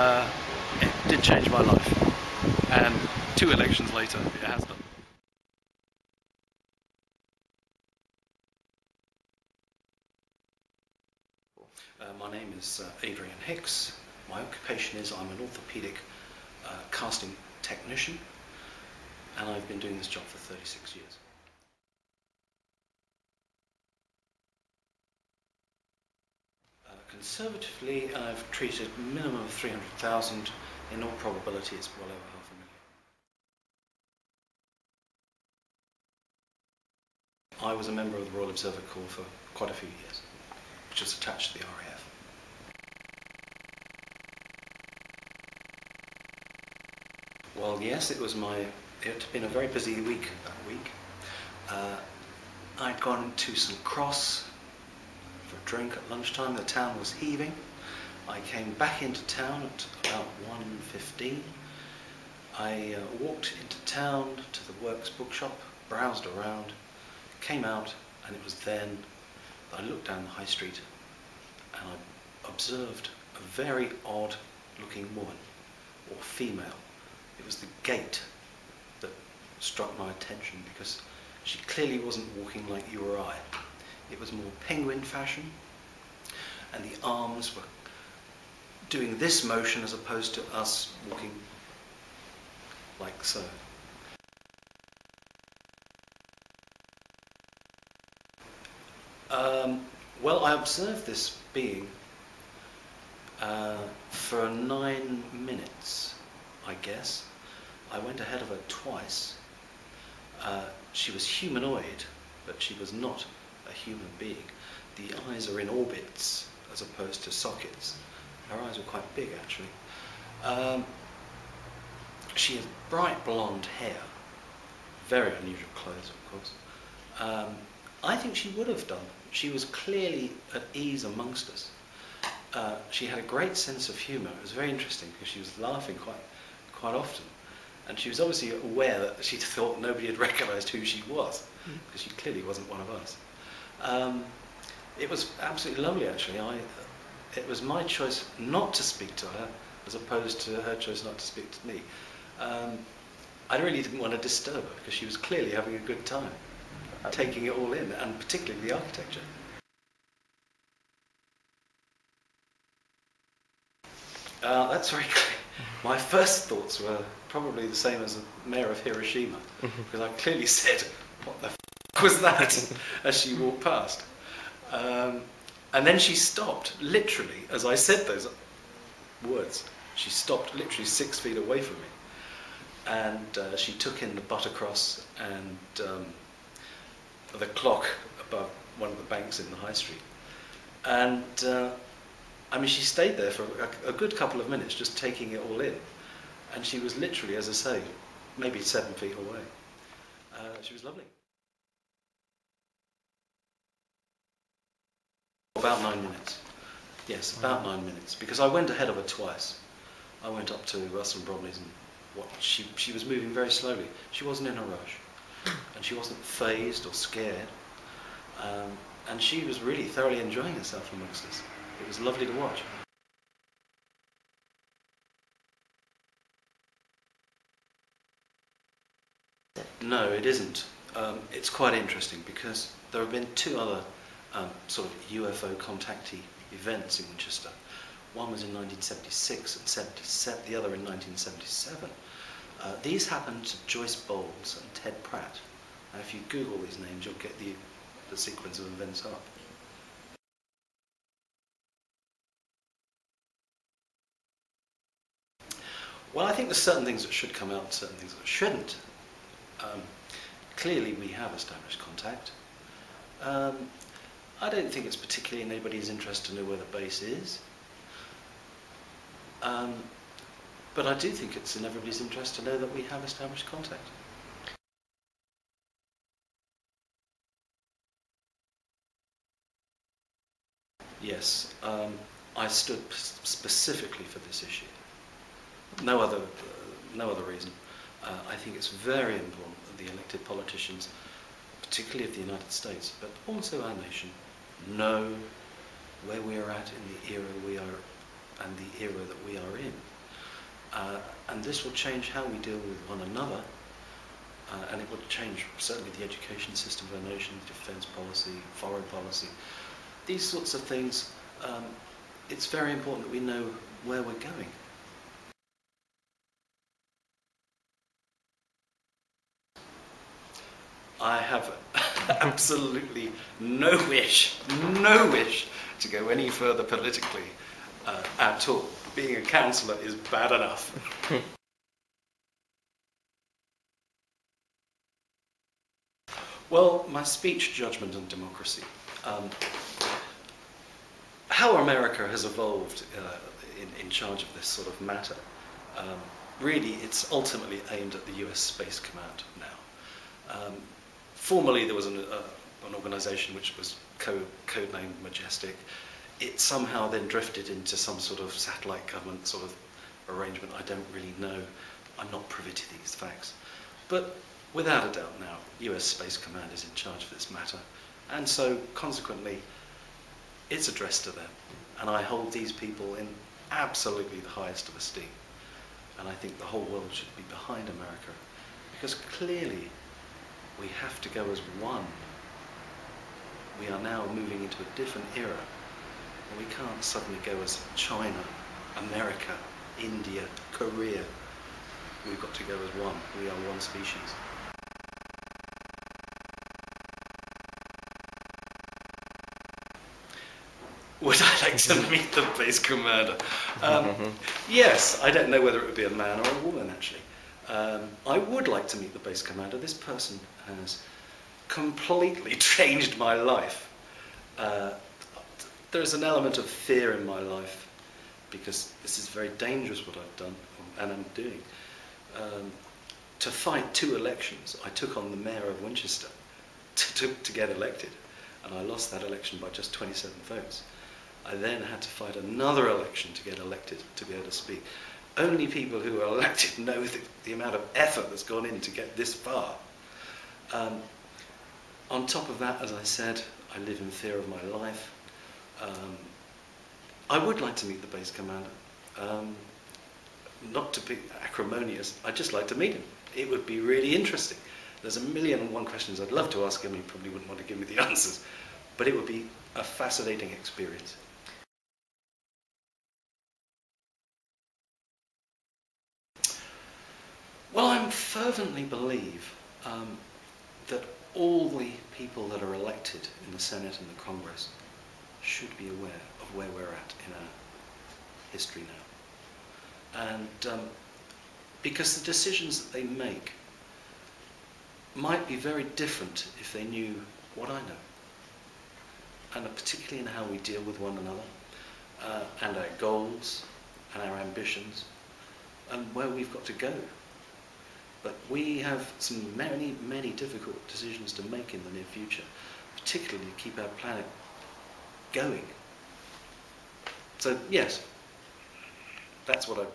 It did change my life, and 2 elections later, it has done. My name is Adrian Hicks. My occupation is I'm an orthopaedic casting technician, and I've been doing this job for 36 years. Conservatively, I've treated a minimum of 300,000. In all probability, it's well over 500,000. I was a member of the Royal Observer Corps for quite a few years, which is attached to the RAF. Well, yes, it had been a very busy week that week. I'd gone to St. Cross for a drink at lunchtime. The town was heaving. I came back into town at about 1:15. I walked into town to the Works bookshop, browsed around, came out, and it was then that I looked down the high street and I observed a very odd looking woman, or female. It was the gait that struck my attention, because she clearly wasn't walking like you or I. It was more penguin fashion, and the arms were doing this motion as opposed to us walking like so. Well, I observed this being for 9 minutes, I guess. I went ahead of her twice. She was humanoid, but she was not a human being. The eyes are in orbits as opposed to sockets. Her eyes were quite big, actually. She had bright blonde hair, very unusual clothes, of course. I think she would have done. She was clearly at ease amongst us. She had a great sense of humour. It was very interesting because she was laughing quite often, and she was obviously aware that she thought nobody had recognised who she was, because she clearly wasn't one of us. It was absolutely lovely, actually. It was my choice not to speak to her, as opposed to her choice not to speak to me. I really didn't want to disturb her, because she was clearly having a good time, taking it all in, and particularly the architecture. That's very clear. My first thoughts were probably the same as the mayor of Hiroshima, because I clearly said, "What the f*** was that?" as she walked past. And then she stopped, literally, as I said those words. She stopped literally 6 feet away from me. And she took in the Buttercross and the clock above one of the banks in the high street. And I mean, she stayed there for a good couple of minutes, just taking it all in. And she was literally, as I say, maybe 7 feet away. She was lovely. About 9 minutes. Yes, about 9 minutes. Because I went ahead of her twice. I went up to Russell and Bromley's, and she was moving very slowly. She wasn't in a rush. And she wasn't fazed or scared. And she was really thoroughly enjoying herself amongst us. It was lovely to watch. No, it isn't. It's quite interesting, because there have been 2 other sort of UFO contactee events in Winchester. One was in 1976 and 77, the other in 1977. These happened to Joyce Bowles and Ted Pratt. Now, if you Google these names, you'll get the sequence of events up. Well, I think there's certain things that should come out, certain things that shouldn't. Clearly, we have established contact. I don't think it's particularly in anybody's interest to know where the base is. But I do think it's in everybody's interest to know that we have established contact. Yes, I stood specifically for this issue. No other reason. I think it's very important that the elected politicians, particularly of the United States, but also our nation, know where we are at in the era we are and the era that we are in. And this will change how we deal with one another, and it will change certainly the education system of our nation, defence policy, foreign policy, these sorts of things. It's very important that we know where we're going. I have absolutely no wish to go any further politically at all. Being a councillor is bad enough. Well, my speech, judgment and democracy. How America has evolved in charge of this sort of matter, really it's ultimately aimed at the US Space Command now. Formerly there was an organisation which was codenamed Majestic. It somehow then drifted into some sort of satellite government sort of arrangement. I don't really know. I'm not privy to these facts. But without a doubt now, US Space Command is in charge of this matter. And so, consequently, it's addressed to them. And I hold these people in absolutely the highest of esteem. And I think the whole world should be behind America. Because clearly, we have to go as one. We are now moving into a different era. And we can't suddenly go as China, America, India, Korea. We've got to go as one. We are one species. Would I like to meet the base commander? Yes, I don't know whether it would be a man or a woman, actually. I would like to meet the base commander. This person has completely changed my life. There's an element of fear in my life because this is very dangerous what I've done and I'm doing. To fight 2 elections, I took on the mayor of Winchester to get elected, and I lost that election by just 27 votes. I then had to fight another election to get elected to be able to speak. Only people who are elected know the amount of effort that's gone in to get this far. On top of that, as I said, I live in fear of my life. I would like to meet the base commander. Not to be acrimonious, I'd just like to meet him. It would be really interesting. There's 1,000,001 questions I'd love to ask him. He probably wouldn't want to give me the answers. But it would be a fascinating experience. Well, I fervently believe that all the people that are elected in the Senate and the Congress should be aware of where we're at in our history now. And because the decisions that they make might be very different if they knew what I know. And particularly in how we deal with one another, and our goals, and our ambitions, and where we've got to go. But we have some many, many difficult decisions to make in the near future, particularly to keep our planet going. So yes, that's what I